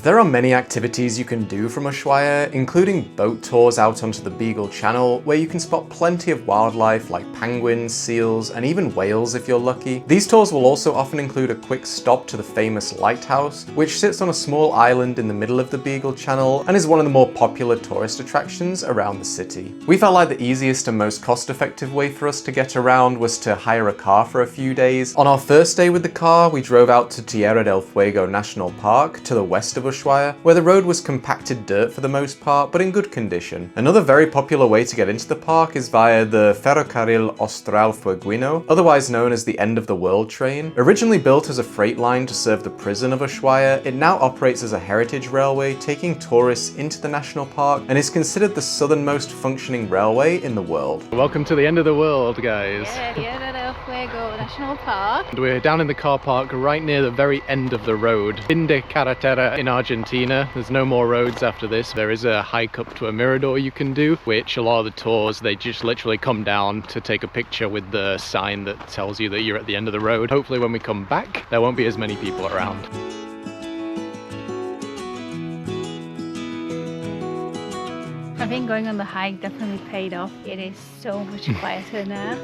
There are many activities you can do from Ushuaia, including boat tours out onto the Beagle Channel, where you can spot plenty of wildlife like penguins, seals, and even whales if you're lucky. These tours will also often include a quick stop to the famous lighthouse, which sits on a small island in the middle of the Beagle Channel and is one of the more popular tourist attractions around the city. We felt like the easiest and most cost-effective way for us to get around was to hire a car for a few days. On our first day with the car, we drove out to TIERRA del Fuego National Park to the west of Ushuaia, where the road was compacted dirt for the most part, but in good condition. Another very popular way to get into the park is via the Ferrocarril Austral Fueguino, otherwise known as the End of the World train. Originally built as a freight line to serve the prison of Ushuaia, it now operates as a heritage railway, taking tourists into the national park, and is considered the southernmost functioning railway in the world. Welcome to the end of the world, guys. Yeah, TIERRA del Fuego National Park. And we're down in the car park right near the very end of the road. Fin de carretera in Argentina. There's no more roads after this. There is a hike up to a mirador you can do, which a lot of the tours, they just literally come down to take a picture with the sign that tells you that you're at the end of the road. Hopefully when we come back, there won't be as many people around. I think going on the hike definitely paid off. It is so much quieter now.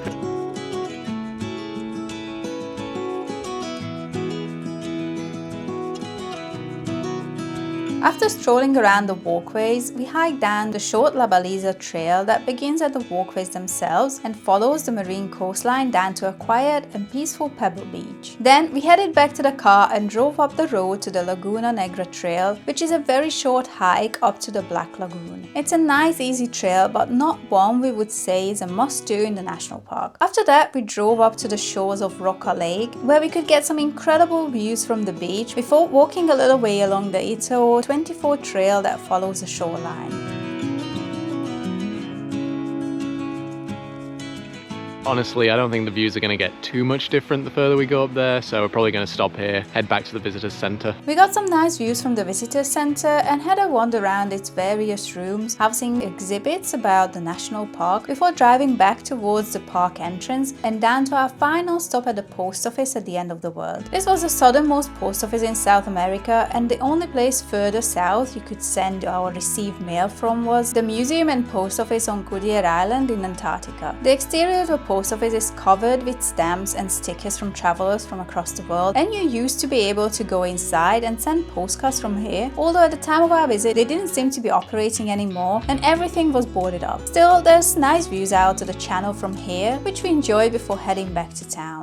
After strolling around the walkways, we hiked down the short La Baliza trail that begins at the walkways themselves and follows the marine coastline down to a quiet and peaceful pebble beach. Then we headed back to the car and drove up the road to the Laguna Negra trail, which is a very short hike up to the Black Lagoon. It's a nice easy trail, but not one we would say is a must-do in the national park. After that, we drove up to the shores of Roca Lake, where we could get some incredible views from the beach before walking a little way along the Ito 24 trail that follows the shoreline. Honestly, I don't think the views are going to get too much different the further we go up there, so we're probably going to stop here, head back to the visitors center. We got some nice views from the visitors center and had a wander around its various rooms, housing exhibits about the national park, before driving back towards the park entrance and down to our final stop at the post office at the end of the world. This was the southernmost post office in South America, and the only place further south you could send or receive mail from was the museum and post office on Goodyear Island in Antarctica. The exterior of the post office is covered with stamps and stickers from travelers from across the world, and you used to be able to go inside and send postcards from here, although at the time of our visit they didn't seem to be operating anymore and everything was boarded up. Still, there's nice views out to the channel from here, which we enjoyed before heading back to town.